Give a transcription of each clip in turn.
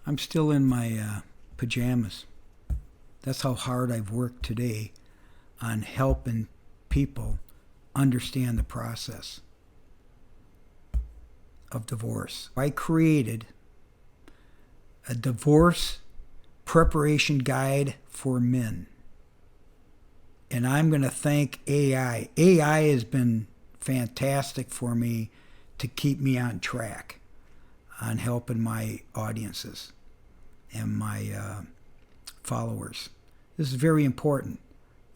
I'm still in my pajamas. That's how hard I've worked today on helping people understand the process of divorce. I created a divorce preparation guide for men. And I'm going to thank AI. AI has been fantastic for me to keep me on track on helping my audiences and my followers. This is very important.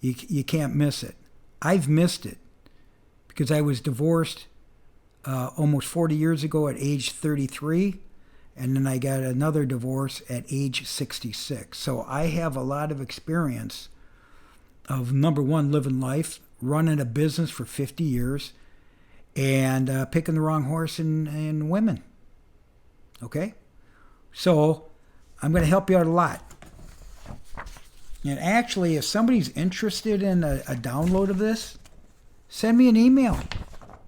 You can't miss it. I've missed it because I was divorced almost 40 years ago at age 33, and then I got another divorce at age 66. So I have a lot of experience of, number one, living life, running a business for 50 years, and picking the wrong horse in women. Okay? So I'm going to help you out a lot. And actually, if somebody's interested in a download of this, send me an email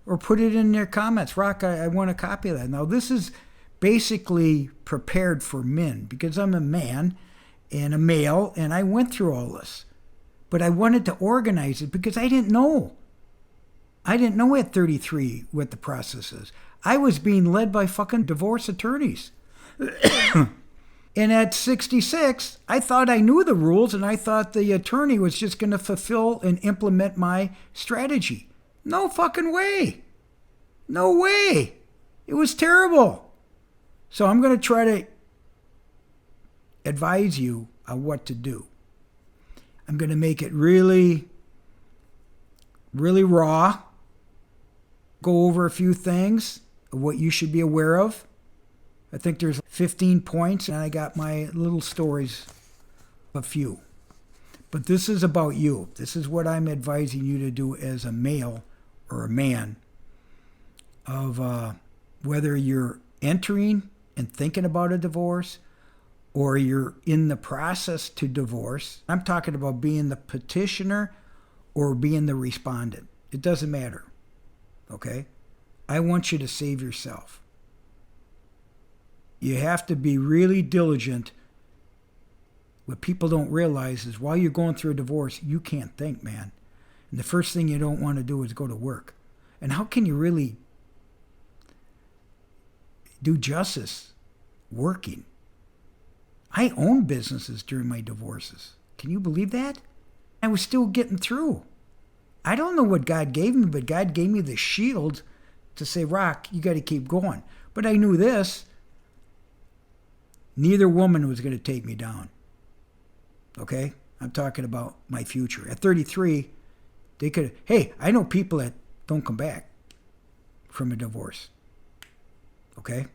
or put it in their comments. Rock, I want a copy of that. Now, this is basically prepared for men because I'm a man and a male, and I went through all this. But I wanted to organize it because I didn't know. I didn't know at 33 what the process is. I was being led by fucking divorce attorneys. And at 66, I thought I knew the rules, and I thought the attorney was just going to fulfill and implement my strategy. No fucking way. No way. It was terrible. So I'm going to try to advise you on what to do. I'm going to make it really, really raw. Go over a few things of what you should be aware of. I think there's 15 points, and I got my little stories, a few. But this is about you. This is what I'm advising you to do as a male or a man, of whether you're entering and thinking about a divorce or you're in the process to divorce. I'm talking about being the petitioner or being the respondent. It doesn't matter, okay? I want you to save yourself. You have to be really diligent. What people don't realize is while you're going through a divorce, you can't think, man. And the first thing you don't want to do is go to work. And how can you really do justice working? I owned businesses during my divorces. Can you believe that? I was still getting through. I don't know what God gave me, but God gave me the shield to say, Rock, you got to keep going. But I knew this. Neither woman was going to take me down. Okay? I'm talking about my future. At 33, they could, hey, I know people that don't come back from a divorce. Okay?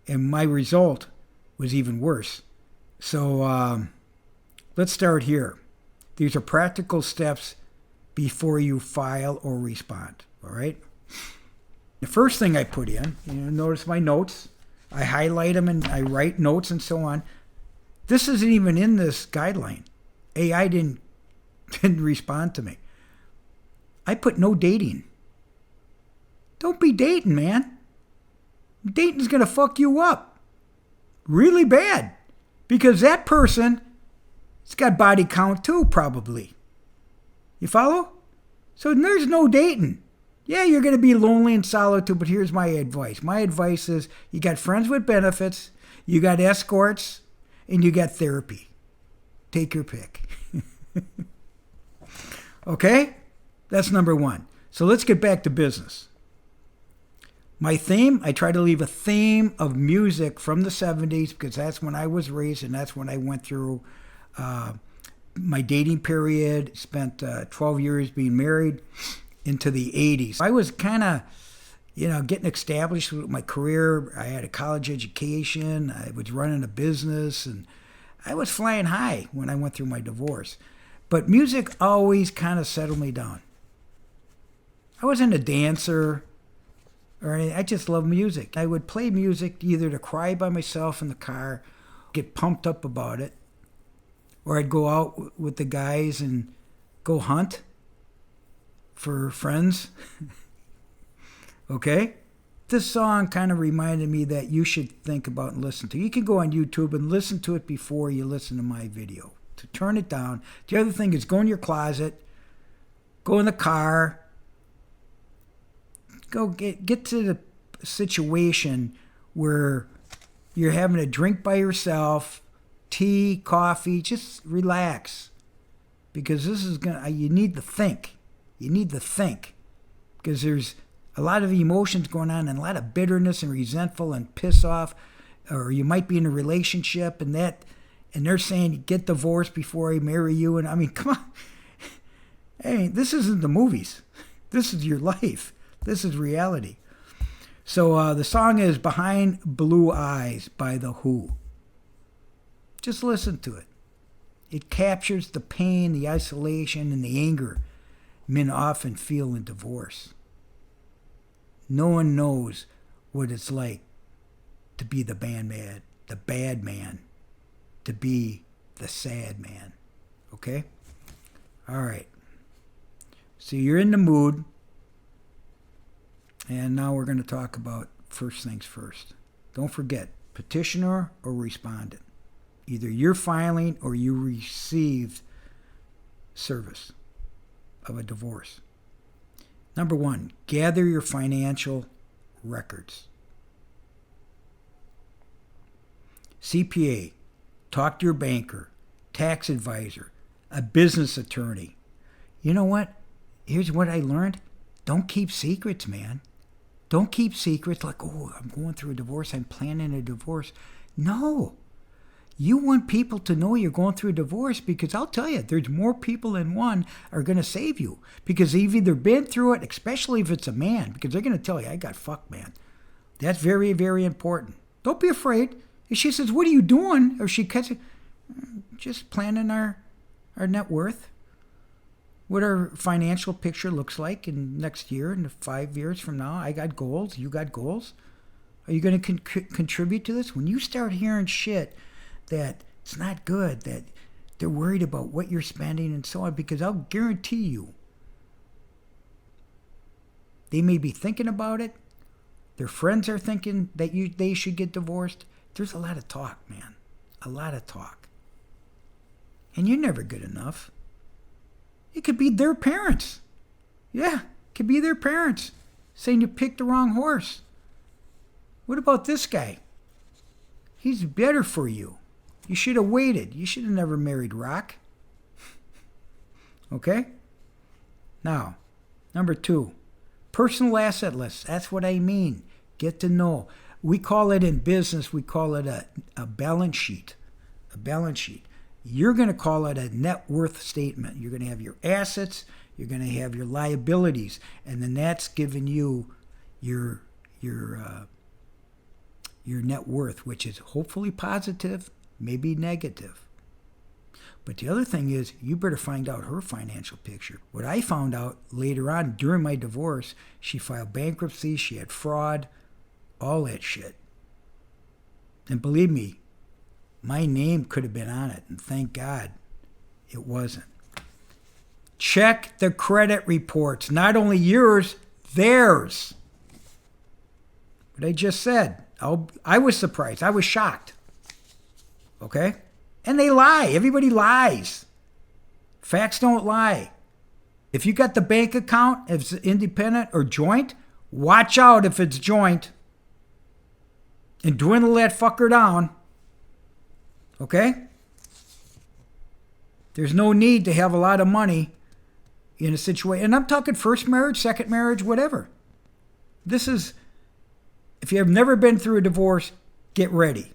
And my result was even worse. So let's start here. These are practical steps before you file or respond. All right? The first thing I put in, notice my notes. I highlight them and I write notes and so on. This isn't even in this guideline. AI didn't respond to me. I put no dating. Don't be dating, man. Dating's going to fuck you up really bad because that person, it's got body count too, probably. You follow? So there's no dating. Yeah, you're going to be lonely and solitude, but here's my advice. My advice is you got friends with benefits, you got escorts, and you got therapy. Take your pick. Okay? That's number one. So let's get back to business. My theme, I try to leave a theme of music from the 70s because that's when I was raised and that's when I went through my dating period, spent 12 years being married, into the 80s. I was kind of, getting established with my career. I had a college education. I was running a business, and I was flying high when I went through my divorce. But music always kind of settled me down. I wasn't a dancer or anything. I just loved music. I would play music either to cry by myself in the car, get pumped up about it, or I'd go out with the guys and go hunt for friends. Okay? this song kind of reminded me that you should think about and listen to. You can go on YouTube and listen to it before you listen to my video. To turn it down. The other thing is go in your closet, go in the car, go get to the situation where you're having a drink by yourself, tea, coffee, just relax. Because this is you need to think. You need to think. Because there's a lot of emotions going on and a lot of bitterness and resentful and piss off. Or you might be in a relationship and they're saying, get divorced before I marry you. And I mean, come on. Hey, this isn't the movies. This is your life. This is reality. So the song is Behind Blue Eyes by The Who. Just listen to it. It captures the pain, the isolation, and the anger men often feel in divorce. No one knows what it's like to be the bad man, to be the sad man. Okay? All right. So you're in the mood. And now we're going to talk about first things first. Don't forget, petitioner or respondent. Either you're filing or you received service of a divorce. Number one, gather your financial records. CPA, talk to your banker, tax advisor, a business attorney. You know what? Here's what I learned. Don't keep secrets, man. Don't keep secrets like, oh, I'm going through a divorce. I'm planning a divorce. No. You want people to know you're going through a divorce because I'll tell you, there's more people than one are going to save you because they've either been through it, especially if it's a man, because they're going to tell you, I got fucked, man. That's very, very important. Don't be afraid. If she says, what are you doing? Or she cuts it, just planning our net worth, what our financial picture looks like in next year and 5 years from now. I got goals. You got goals. Are you going to contribute to this? When you start hearing shit that it's not good, that they're worried about what you're spending and so on, because I'll guarantee you, they may be thinking about it. Their friends are thinking that they should get divorced. There's a lot of talk, man. A lot of talk. And you're never good enough. It could be their parents. Yeah, it could be their parents saying you picked the wrong horse. What about this guy? He's better for you. You should have waited. You should have never married Rock. Okay? Now, number two, personal asset list. That's what I mean. Get to know. We call it in business, we call it a balance sheet. A balance sheet. You're going to call it a net worth statement. You're going to have your assets, you're going to have your liabilities, and then that's giving you your net worth, which is hopefully positive, maybe negative. But the other thing is, you better find out her financial picture. What I found out later on during my divorce, she filed bankruptcy, she had fraud, all that shit. And believe me, my name could have been on it, and thank God it wasn't. Check the credit reports, not only yours, theirs. What I just said, I was surprised. I was shocked. Okay? And they lie. Everybody lies. Facts don't lie. If you got the bank account, if it's independent or joint, watch out if it's joint. And dwindle that fucker down. Okay? There's no need to have a lot of money in a situation. And I'm talking first marriage, second marriage, whatever. This is, if you have never been through a divorce, get ready.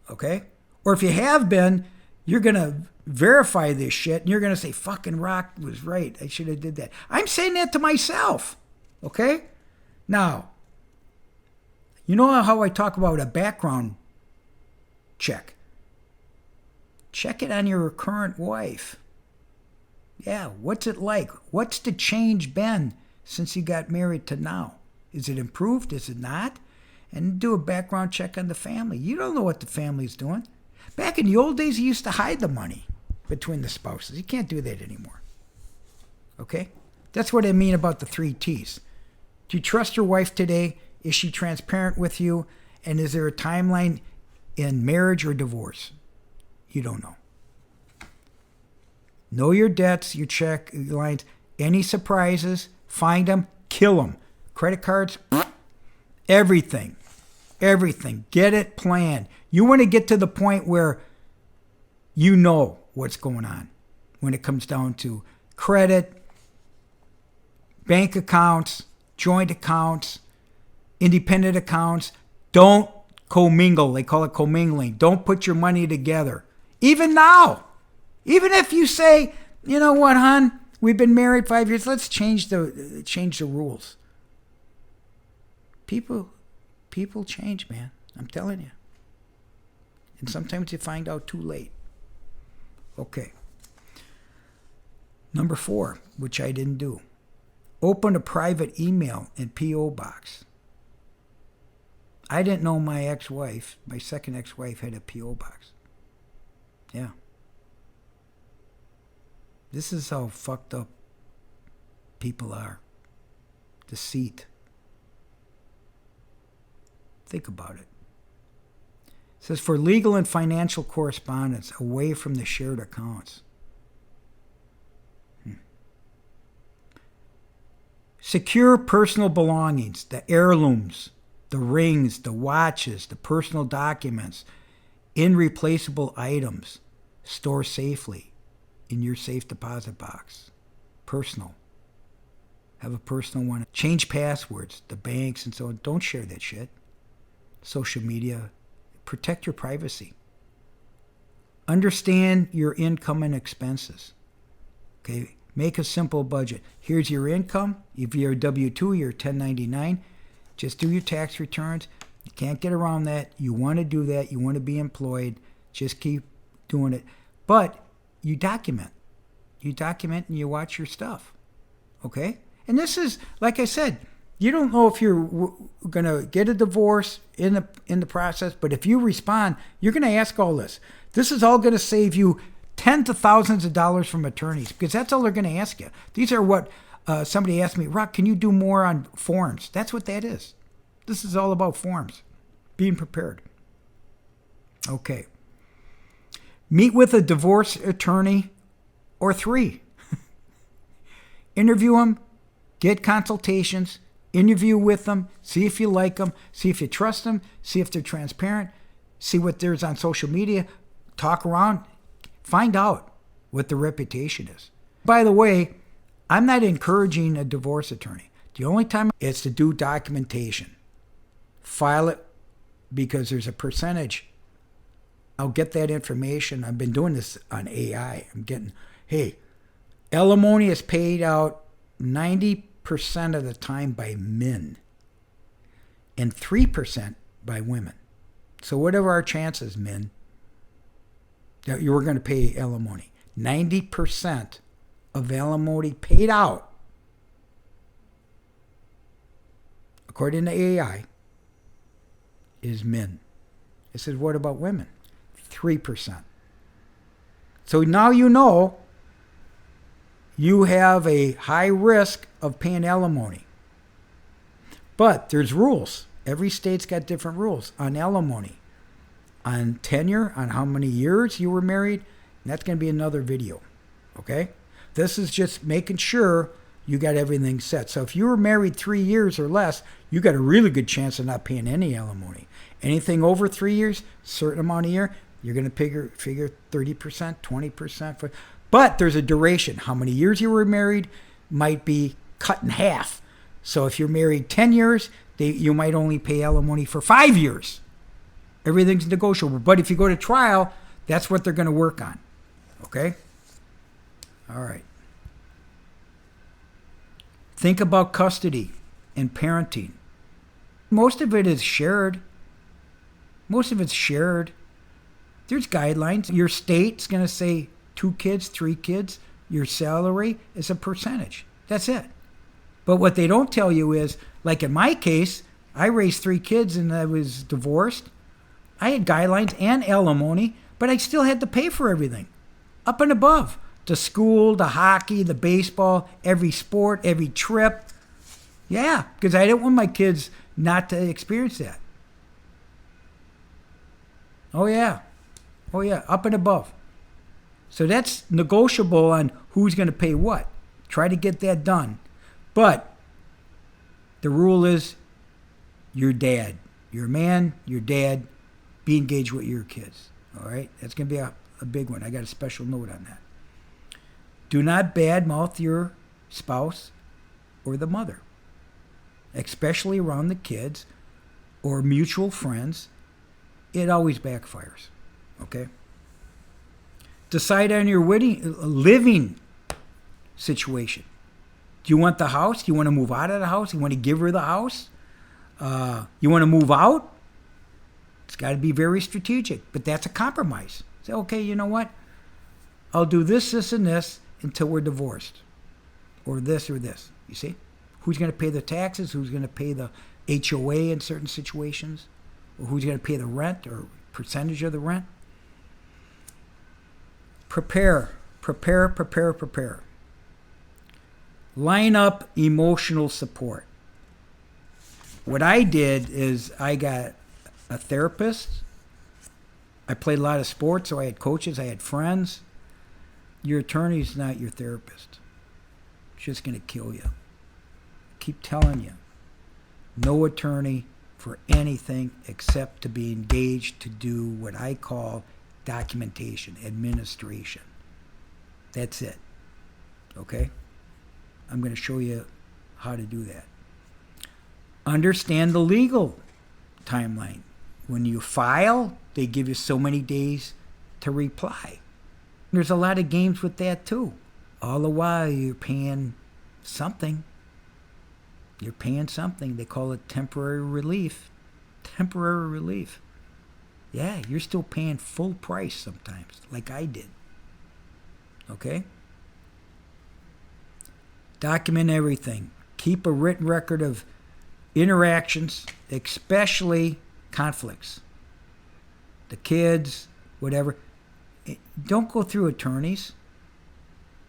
Okay? Or if you have been, you're going to verify this shit and you're going to say, fucking Rock was right. I should have did that. I'm saying that to myself. Okay? Now, you know how I talk about a background check? Check it on your current wife. Yeah, what's it like? What's the change been since you got married to now? Is it improved? Is it not? And do a background check on the family. You don't know what the family's doing. Back in the old days, you used to hide the money between the spouses. You can't do that anymore. Okay? That's what I mean about the 3 T's. Do you trust your wife today? Is she transparent with you? And is there a timeline in marriage or divorce? You don't know. Know your debts, your check lines. Any surprises, find them, kill them. Credit cards, everything. Everything. Get it planned. You want to get to the point where you know what's going on when it comes down to credit, bank accounts, joint accounts, independent accounts. Don't commingle. They call it commingling. Don't put your money together. Even now. Even if you say, you know what, hon, we've been married 5 years. Let's change the rules. People change, man. I'm telling you. And sometimes you find out too late. Okay. Number 4, which I didn't do. Open a private email and P.O. box. I didn't know my ex-wife, my second ex-wife, had a P.O. box. Yeah. This is how fucked up people are. Deceit. Think about it. It says for legal and financial correspondence away from the shared accounts. Secure personal belongings, the heirlooms, the rings, the watches, the personal documents, irreplaceable items. Store safely in your safe deposit box. Personal. Have a personal one. Change passwords, the banks and so on. Don't share that shit. Social media. Protect your privacy. Understand your income and expenses. Okay, make a simple budget. Here's your income. If you're a W-2, you're 1099. Just do your tax returns. You can't get around that. You want to do that. You want to be employed. Just keep doing it. But you document. You document and you watch your stuff. Okay? And this is, like I said, you don't know if you're going to get a divorce in the process, but if you respond, you're going to ask all this. This is all going to save you tens of thousands of dollars from attorneys, because that's all they're going to ask you. These are what somebody asked me, Rock, can you do more on forms? That's what that is. This is all about forms, being prepared. Okay. Meet with a divorce attorney or 3. Interview them, get consultations, interview with them, see if you like them, see if you trust them, see if they're transparent, see what there's on social media, talk around, find out what the reputation is. By the way, I'm not encouraging a divorce attorney. The only time it's to do documentation. File it, because there's a percentage. I'll get that information. I've been doing this on AI. I'm getting, hey, alimony is paid out 90% of the time by men and 3% by women. So whatever our chances, men, that you were going to pay alimony. 90% of alimony paid out, according to AI, is men. It says, what about women? 3%. So now you know you have a high risk of paying alimony. But there's rules. Every state's got different rules on alimony, on tenure, on how many years you were married. And that's going to be another video. Okay? This is just making sure you got everything set. So if you were married 3 years or less, you got a really good chance of not paying any alimony. Anything over 3 years, certain amount of year, you're going to figure 30%, 20%. But there's a duration. How many years you were married might be cut in half. So if you're married 10 years, you might only pay alimony for 5 years. Everything's negotiable. But if you go to trial, that's what they're going to work on. Okay? All right. Think about custody and parenting. Most of it is shared. Most of it's shared. There's guidelines. Your state's going to say 2 kids, 3 kids. Your salary is a percentage. That's it. But what they don't tell you is, like in my case, I raised 3 kids and I was divorced. I had guidelines and alimony, but I still had to pay for everything. Up and above. The school, the hockey, the baseball, every sport, every trip. Yeah, because I didn't want my kids not to experience that. Oh yeah, up and above. So that's negotiable on who's going to pay what. Try to get that done. But the rule is your dad. You're a man, your dad, be engaged with your kids. All right? That's going to be a big one. I got a special note on that. Do not badmouth your spouse or the mother, especially around the kids or mutual friends. It always backfires. Okay? Decide on your living situation. Do you want the house? Do you want to move out of the house? You want to give her the house? You want to move out? It's got to be very strategic, but that's a compromise. Say, okay, you know what? I'll do this, this, and this until we're divorced, or this or this. You see? Who's going to pay the taxes? Who's going to pay the HOA in certain situations? Or who's going to pay the rent or percentage of the rent? Prepare. Line up emotional support. What I did is I got a therapist. I played a lot of sports, so I had coaches, I had friends. Your attorney's not your therapist. It's just going to kill you. Keep telling you. No attorney for anything except to be engaged to do what I call documentation, administration. That's it. Okay? I'm going to show you how to do that. Understand the legal timeline. When you file, they give you so many days to reply. There's a lot of games with that too. All the while you're paying something. You're paying something. They call it temporary relief. Temporary relief. Yeah, you're still paying full price sometimes, like I did. Okay? Document everything. Keep a written record of interactions, especially conflicts. The kids, whatever. Don't go through attorneys.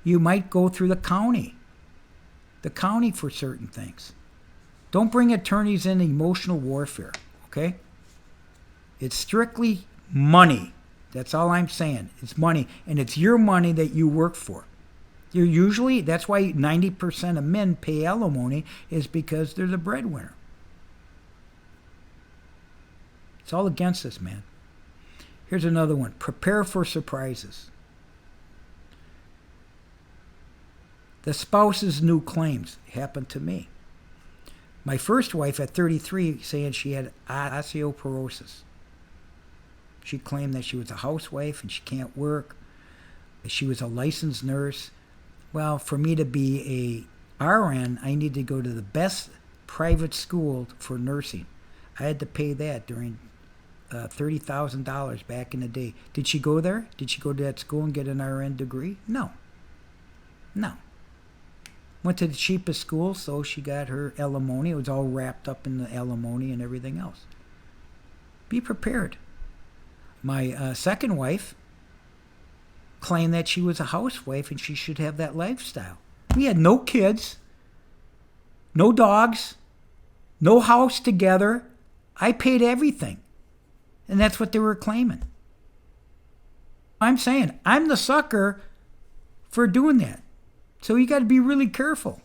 You might go through the county. The county for certain things. Don't bring attorneys in emotional warfare, okay? It's strictly money. That's all I'm saying. It's money. And it's your money that you work for. You're usually, that's why 90% of men pay alimony, is because they're the breadwinner. It's all against us, man. Here's another one. Prepare for surprises. The spouse's new claims happened to me. My first wife at 33 saying she had osteoporosis. She claimed that she was a housewife and she can't work. She was a licensed nurse. Well, for me to be a RN, I need to go to the best private school for nursing. I had to pay that during $30,000 back in the day. Did she go there? Did she go to that school and get an RN degree? No. Went to the cheapest school, so she got her alimony. It was all wrapped up in the alimony and everything else. Be prepared. My second wife claimed that she was a housewife and she should have that lifestyle. We had no kids, no dogs, no house together. I paid everything. And that's what they were claiming. I'm saying, I'm the sucker for doing that. So you got to be really careful.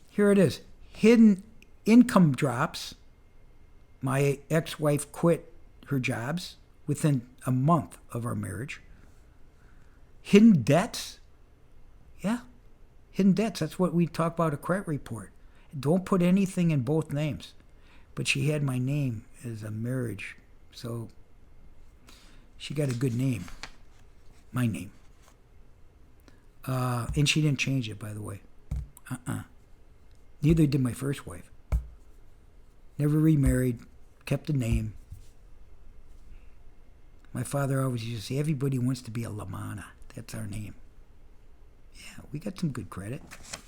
Here it is. Hidden income drops. My ex-wife quit her jobs within a month of our marriage. Hidden debts. Yeah. Hidden debts. That's what we talk about a credit report. Don't put anything in both names. But she had my name as a marriage. So she got a good name. My name. And she didn't change it, by the way. Neither did my first wife. Never remarried. Kept the name. My father always used to say, everybody wants to be a LaManna. That's our name. Yeah, we got some good credit.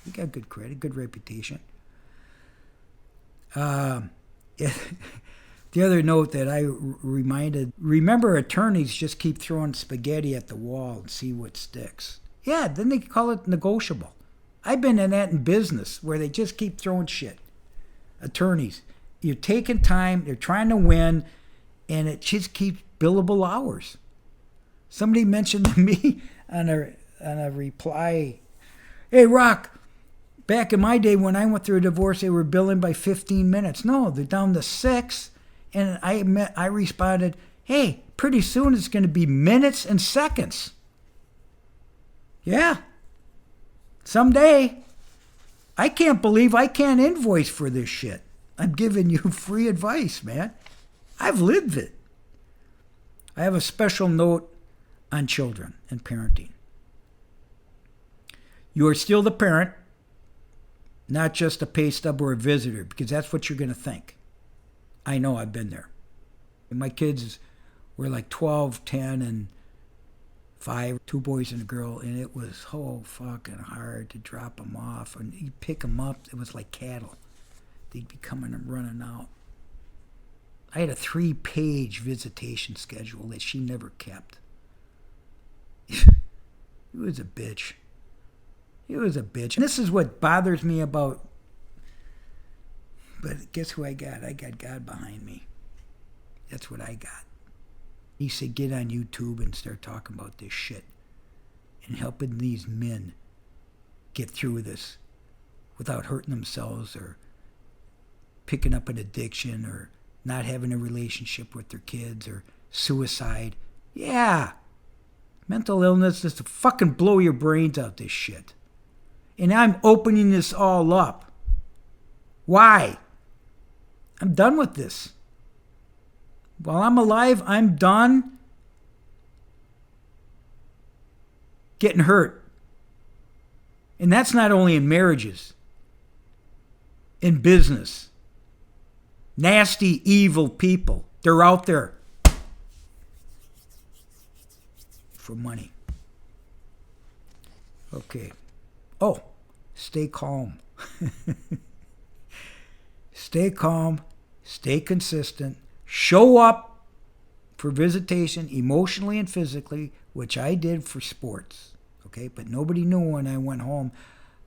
We got good credit, good reputation. The other note that I remember attorneys just keep throwing spaghetti at the wall and see what sticks. Yeah, then they call it negotiable. I've been in that in business where they just keep throwing shit. Attorneys. You're taking time. They're trying to win, and it just keeps billable hours. Somebody mentioned to me on a reply, "Hey, Rock, back in my day when I went through a divorce, they were billing by 15 minutes. No, they're down to 6." And I responded, "Hey, pretty soon it's going to be minutes and seconds." Yeah. Someday. I can't believe I can't invoice for this shit. I'm giving you free advice, man. I've lived it. I have a special note on children and parenting. You are still the parent, not just a pay stub or a visitor, because that's what you're going to think. I know, I've been there. And my kids were like 12, 10, and 5, 2 boys and a girl, and it was so fucking hard to drop them off. And you pick them up, it was like cattle. They'd be coming and running out. I had a 3-page visitation schedule that she never kept. It was a bitch. It was a bitch. And this is what bothers me about, but guess who I got? I got God behind me. That's what I got. He said, get on YouTube and start talking about this shit and helping these men get through this without hurting themselves or picking up an addiction or not having a relationship with their kids or suicide. Yeah. Mental illness is to fucking blow your brains out, this shit. And I'm opening this all up. Why? I'm done with this. While I'm alive, I'm done getting hurt. And that's not only in marriages, in business. Nasty, evil people. They're out there for money. Okay. Oh, stay calm. Stay calm. Stay consistent. Show up for visitation emotionally and physically, which I did for sports. Okay, but nobody knew when I went home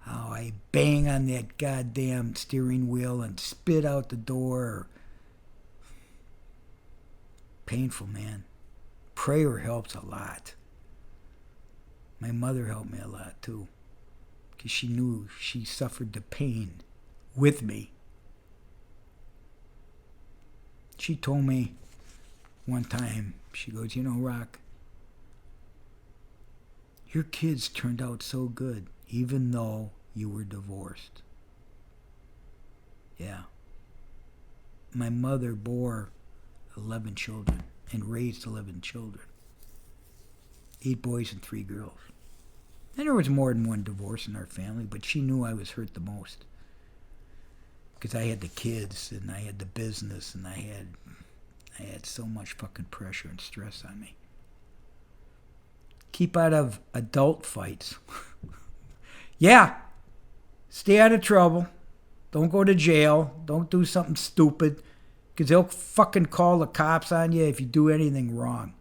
how I bang on that goddamn steering wheel and spit out the door. Painful, man. Prayer helps a lot. My mother helped me a lot too, because she knew she suffered the pain with me. She told me one time, she goes, you know, Rock, your kids turned out so good, even though you were divorced. Yeah. My mother bore 11 children and raised 11 children. 8 boys and 3 girls. And there was more than one divorce in our family, but she knew I was hurt the most. Because I had the kids, and I had the business, and I had so much fucking pressure and stress on me. Keep out of adult fights. Yeah. Stay out of trouble. Don't go to jail. Don't do something stupid. Because they'll fucking call the cops on you if you do anything wrong.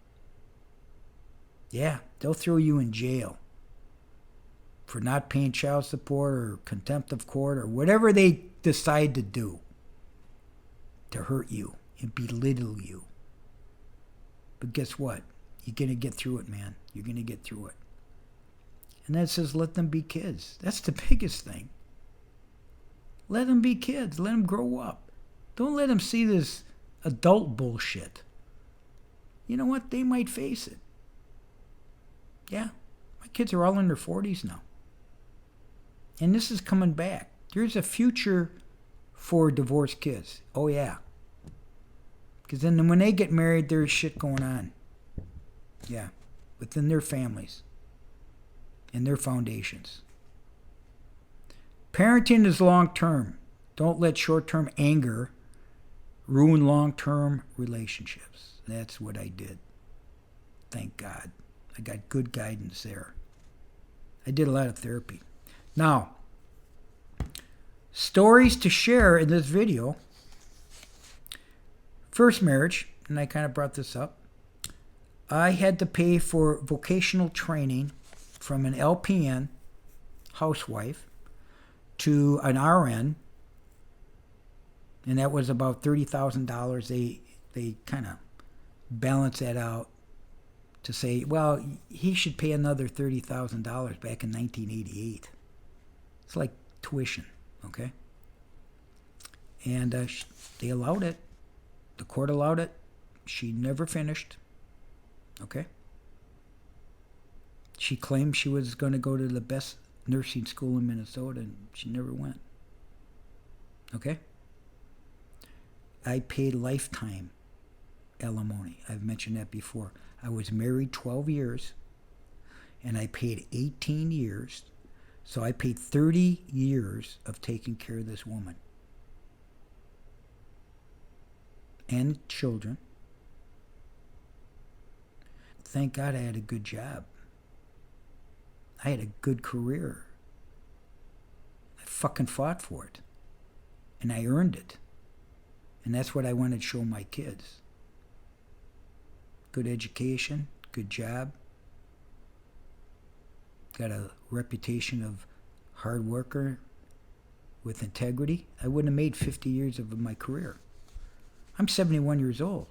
Yeah. They'll throw you in jail for not paying child support or contempt of court or whatever they decide to do to hurt you and belittle you. But guess what? You're going to get through it, man. You're going to get through it. And that says let them be kids. That's the biggest thing. Let them be kids. Let them grow up. Don't let them see this adult bullshit. You know what? They might face it. Yeah. My kids are all in their 40s now. And this is coming back. There's a future for divorced kids. Oh, yeah. Because then when they get married, there's shit going on. Yeah. Within their families. And their foundations. Parenting is long-term. Don't let short-term anger ruin long-term relationships. That's what I did. Thank God. I got good guidance there. I did a lot of therapy. Now, stories to share in this video. First marriage, and I kind of brought this up. I had to pay for vocational training from an LPN, housewife, to an RN, And that was about $30,000. They kind of balance that out to say, well, he should pay another $30,000 back in 1988. It's like tuition, okay? And they allowed it. The court allowed it. She never finished, okay? She claimed she was going to go to the best nursing school in Minnesota, and she never went, okay? I paid lifetime alimony. I've mentioned that before. I was married 12 years, and I paid 18 years. So I paid 30 years of taking care of this woman and children. Thank God I had a good job. I had a good career. I fucking fought for it. And I earned it. And that's what I wanted to show my kids. Good education, good job. Got a reputation of hard worker with integrity. I wouldn't have made 50 years of my career. I'm 71 years old.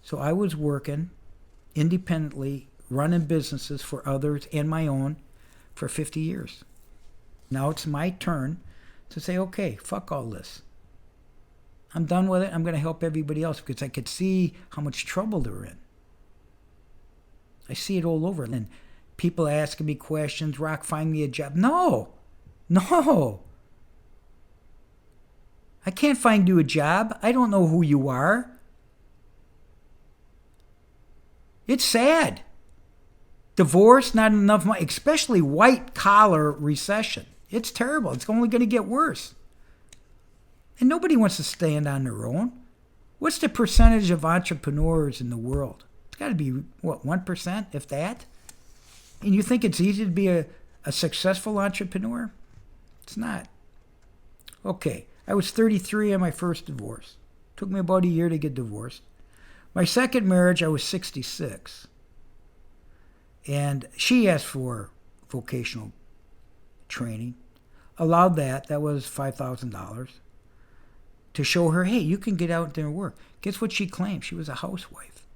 So I was working independently, running businesses for others and my own for 50 years. Now it's my turn to say, okay, fuck all this. I'm done with it. I'm going to help everybody else because I could see how much trouble they're in. I see it all over. And people asking me questions, Rock, find me a job. No. I can't find you a job. I don't know who you are. It's sad. Divorce, not enough money, especially white-collar recession. It's terrible. It's only going to get worse. And nobody wants to stand on their own. What's the percentage of entrepreneurs in the world? It's got to be, 1%, if that? And you think it's easy to be a successful entrepreneur? It's not. Okay, I was 33 on my first divorce. Took me about a year to get divorced. My second marriage, I was 66. And she asked for vocational training. Allowed that. That was $5,000. To show her, hey, you can get out there and work. Guess what she claimed? She was a housewife.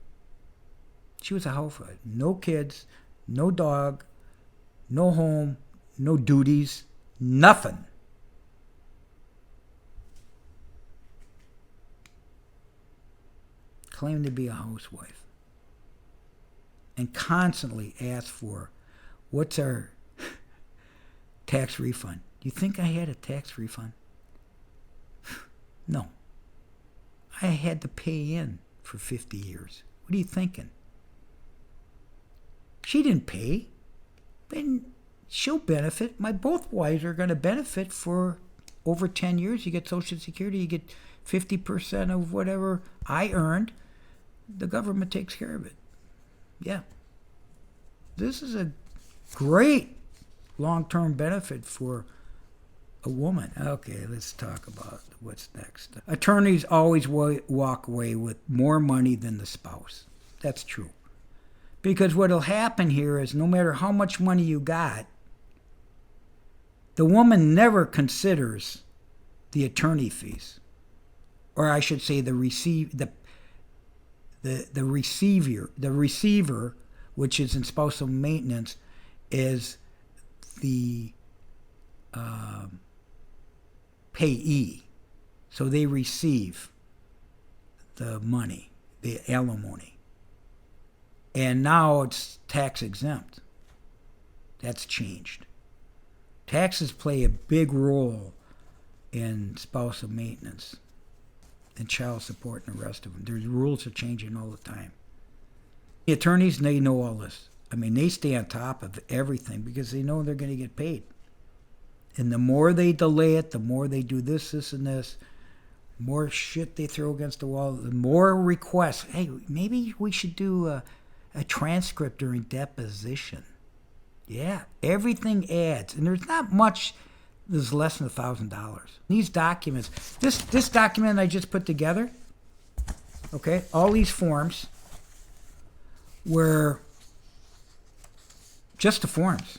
She was a housewife. No kids, no dog, no home, no duties, nothing. Claimed to be a housewife. And constantly asked for, what's our tax refund? Do you think I had a tax refund? No. I had to pay in for 50 years. What are you thinking? She didn't pay. Then she'll benefit. Both wives are going to benefit for over 10 years. You get Social Security, you get 50% of whatever I earned. The government takes care of it. Yeah. This is a great long-term benefit for a woman. Okay, let's talk about what's next. Attorneys always walk away with more money than the spouse. That's true. Because what'll happen here is no matter how much money you got, the woman never considers the attorney fees. Or I should say the receiver, which is in spousal maintenance, is the payee. So they receive the money, the alimony. And now it's tax exempt. That's changed. Taxes play a big role in spousal maintenance and child support and the rest of them. There's rules are changing all the time. The attorneys, they know all this. I mean, they stay on top of everything because they know they're going to get paid. And the more they delay it, the more they do this, and this, more shit they throw against the wall, the more requests. Hey, maybe we should do a transcript during deposition. Yeah, everything adds. And there's not much that's less than $1,000. These documents, this document I just put together, okay, all these forms were just the forms.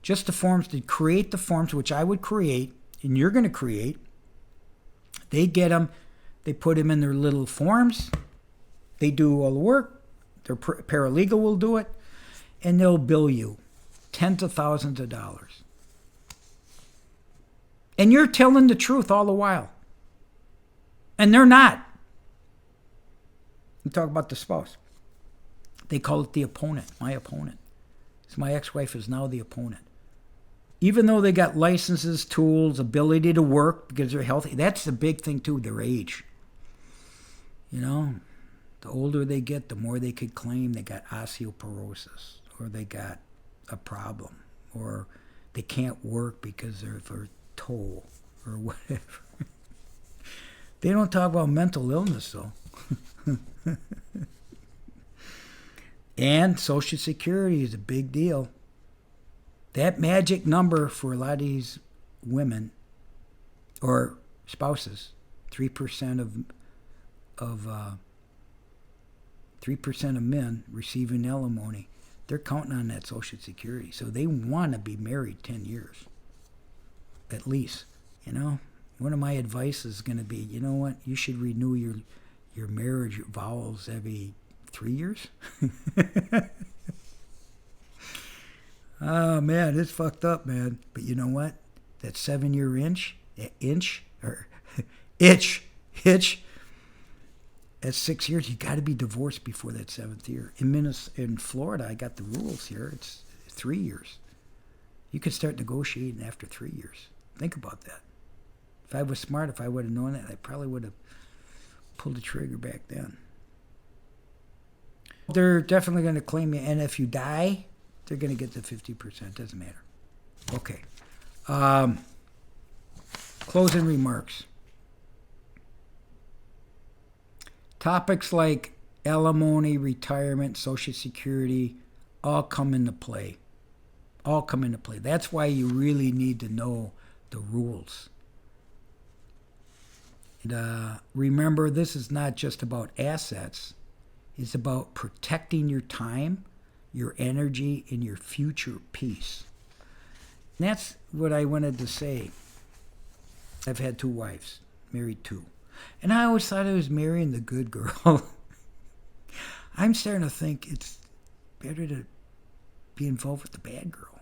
Just the forms to create the forms, which I would create, and you're going to create. They get them, they put them in their little forms, they do all the work, their paralegal will do it, and they'll bill you tens of thousands of dollars. And you're telling the truth all the while. And they're not. You talk about the spouse. They call it the opponent, my opponent. So my ex-wife is now the opponent. Even though they got licenses, tools, ability to work because they're healthy, that's the big thing too, their age. You know, the older they get, the more they could claim they got osteoporosis or they got a problem or they can't work because they're for toe or whatever. They don't talk about mental illness though. And Social Security is a big deal. That magic number for a lot of these women or spouses, 3% of 3% of men receiving alimony, they're counting on that Social Security. So they want to be married 10 years, at least. You know, one of my advice is going to be, you know what, you should renew your marriage vows every 3 years. Oh man, it's fucked up, man. But you know what? That 7-year itch. At 6 years, you got to be divorced before that 7th year. In Florida, I got the rules here. It's 3 years. You can start negotiating after 3 years. Think about that. If I was smart, if I would have known that, I probably would have pulled the trigger back then. They're definitely going to claim you, and if you die, they're going to get the 50%. Doesn't matter. Okay. Closing remarks. Topics like alimony, retirement, Social Security, all come into play. That's why you really need to know the rules. And, remember, this is not just about assets. It's about protecting your time, your energy, and your future peace. And that's what I wanted to say. I've had 2 wives, married 2. And I always thought I was marrying the good girl. I'm starting to think it's better to be involved with the bad girl.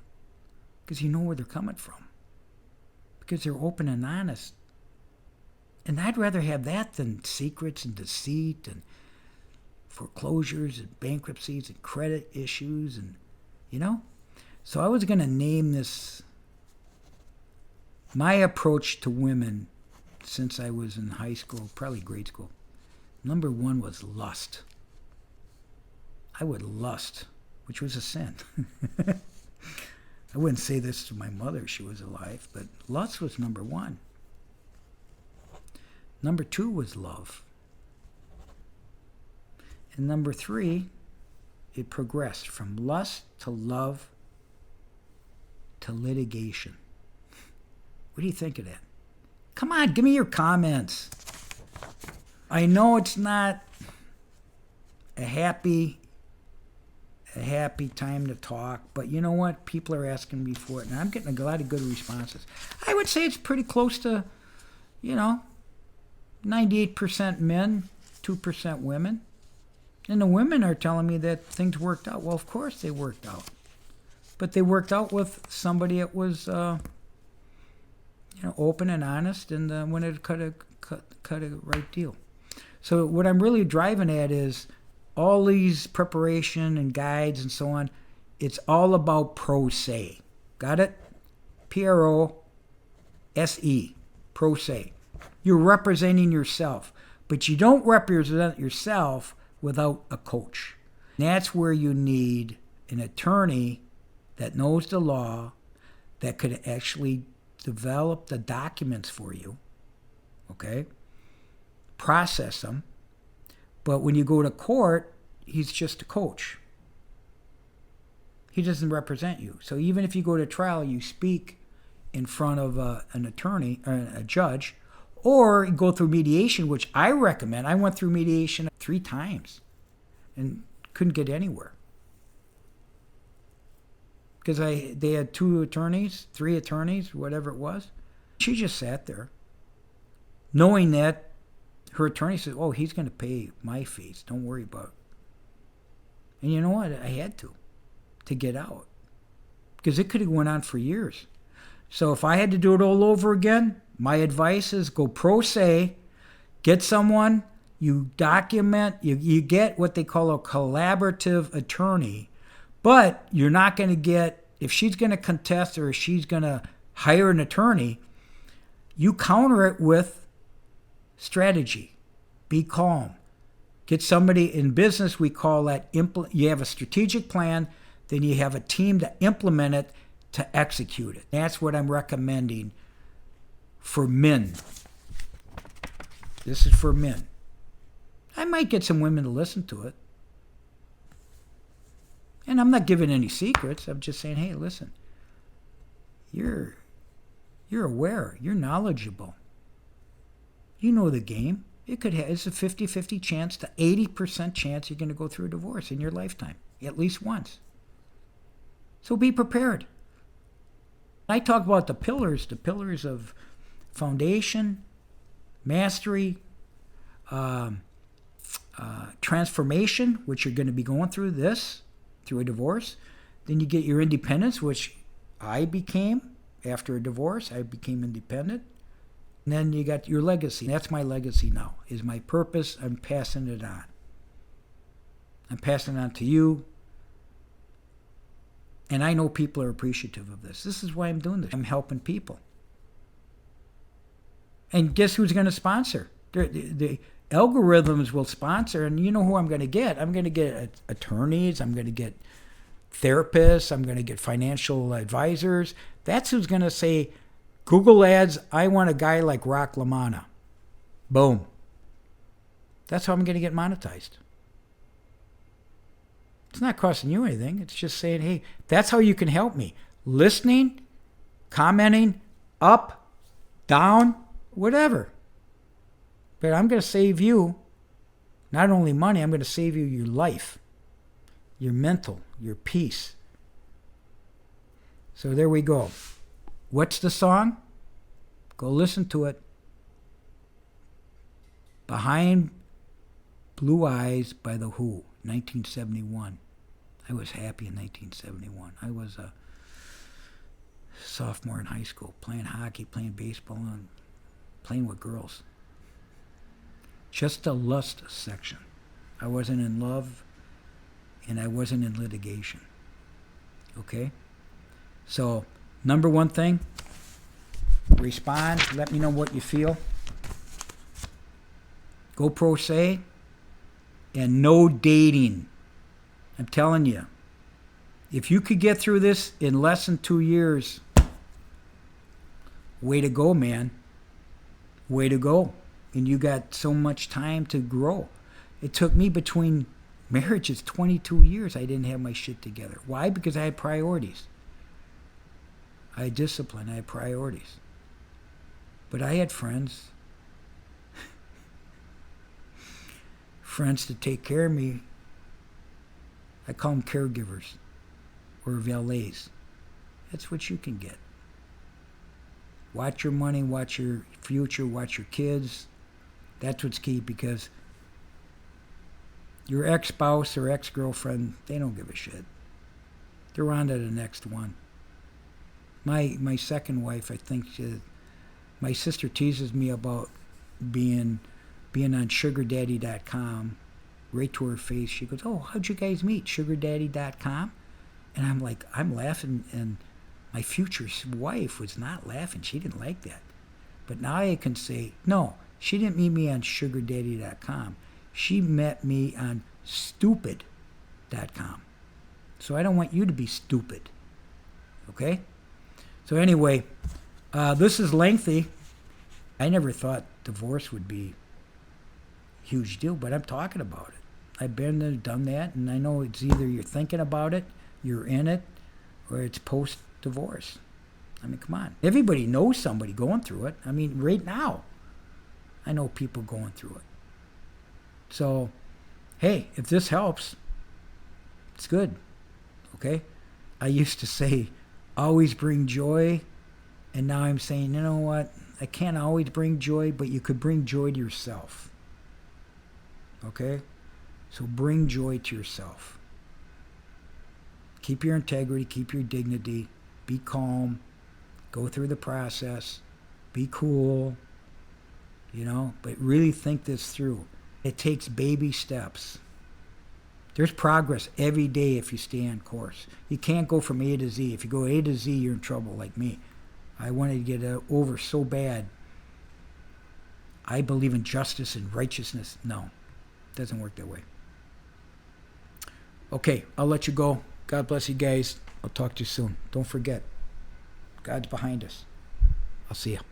Because you know where they're coming from. Because they're open and honest. And I'd rather have that than secrets and deceit and foreclosures and bankruptcies and credit issues and, you know. So I was going to name this my approach to women since I was in high school, probably grade school. Number 1 was lust. I would lust, which was a sin. I wouldn't say this to my mother if she was alive, but lust was number 1. Number 2 was love. And number 3, it progressed from lust to love to litigation. What do you think of that? Come on, give me your comments. I know it's not a happy time to talk, but you know what? People are asking me for it, and I'm getting a lot of good responses. I would say it's pretty close to, 98% men, 2% women. And the women are telling me that things worked out. Well, of course they worked out. But they worked out with somebody that was, open and honest and wanted to cut a right deal. So what I'm really driving at is all these preparation and guides and so on, it's all about pro se. Got it? P-R-O-S-E. Pro se. You're representing yourself. But you don't represent yourself without a coach. And that's where you need an attorney that knows the law, that could actually develop the documents for you, okay? Process them. But when you go to court, he's just a coach. He doesn't represent you. So even if you go to trial, you speak in front of an attorney or a judge, or you go through mediation, which I recommend. I went through mediation 3 times and couldn't get anywhere. Because they had 2 attorneys, 3 attorneys, whatever it was. She just sat there. knowing that her attorney says, oh, he's going to pay my fees. Don't worry about it. And you know what? I had to get out. Because it could have went on for years. So if I had to do it all over again, my advice is go pro se, get someone, you document, you get what they call a collaborative attorney, but you're not going to get, if she's going to contest or if she's going to hire an attorney, you counter it with strategy. Be calm. Get somebody in business, we call that, you have a strategic plan, then you have a team to implement it, to execute it. That's what I'm recommending for men. This is for men. I might get some women to listen to it. And I'm not giving any secrets. I'm just saying, hey, listen, you're aware. You're knowledgeable. You know the game. It's a 50-50 chance to 80% chance you're going to go through a divorce in your lifetime, at least once. So be prepared. I talk about the pillars of foundation, mastery, transformation, which you're going to be going through a divorce. Then you get your independence, which I became after a divorce. I became independent. And then you got your legacy. That's my legacy now, is my purpose. I'm passing it on. I'm passing it on to you. And I know people are appreciative of this. This is why I'm doing this. I'm helping people. And guess who's going to sponsor? The algorithms will sponsor, and you know who I'm going to get. I'm going to get attorneys. I'm going to get therapists. I'm going to get financial advisors. That's who's going to say, Google ads, I want a guy like LaManna. Boom. That's how I'm going to get monetized. It's not costing you anything. It's just saying, hey, that's how you can help me. Listening, commenting, up, down, whatever. But I'm going to save you not only money, I'm going to save you your life, your mental, your peace. So there we go. What's the song? Go listen to it. Behind Blue Eyes by The Who, 1971. I was happy in 1971. I was a sophomore in high school, playing hockey, playing baseball, and playing with girls. Just the lust section. I wasn't in love, and I wasn't in litigation. Okay? So, number one thing, respond. Let me know what you feel. Go pro se. And no dating. I'm telling you. If you could get through this in less than 2 years, way to go, man. Way to go. And you got so much time to grow. It took me between marriages 22 years. I didn't have my shit together. Why? Because I had priorities. I had discipline. I had priorities. But I had friends. Friends to take care of me. I call them caregivers or valets. That's what you can get. Watch your money, watch your future, watch your kids. That's what's key, because your ex-spouse or ex-girlfriend, they don't give a shit. They're on to the next one. My second wife, I think, my sister teases me about being on sugardaddy.com. Right to her face, she goes, oh, how'd you guys meet? Sugardaddy.com? And I'm like, I'm laughing, and my future wife was not laughing. She didn't like that. But now I can say, no, she didn't meet me on sugardaddy.com. She met me on stupid.com. So I don't want you to be stupid. Okay? So anyway, this is lengthy. I never thought divorce would be a huge deal, but I'm talking about it. I've been there, done that, and I know it's either you're thinking about it, you're in it, or it's post-divorce. I mean, come on. Everybody knows somebody going through it. I mean, right now, I know people going through it. So, hey, if this helps, it's good. Okay? I used to say, always bring joy, and now I'm saying, you know what? I can't always bring joy, but you could bring joy to yourself. Okay? So bring joy to yourself. Keep your integrity, keep your dignity, be calm, go through the process, be cool, but really think this through. It takes baby steps. There's progress every day if you stay on course. You can't go from A to Z. If you go A to Z, you're in trouble like me. I wanted to get over so bad. I believe in justice and righteousness. No, it doesn't work that way. Okay, I'll let you go. God bless you guys. I'll talk to you soon. Don't forget, God's behind us. I'll see you.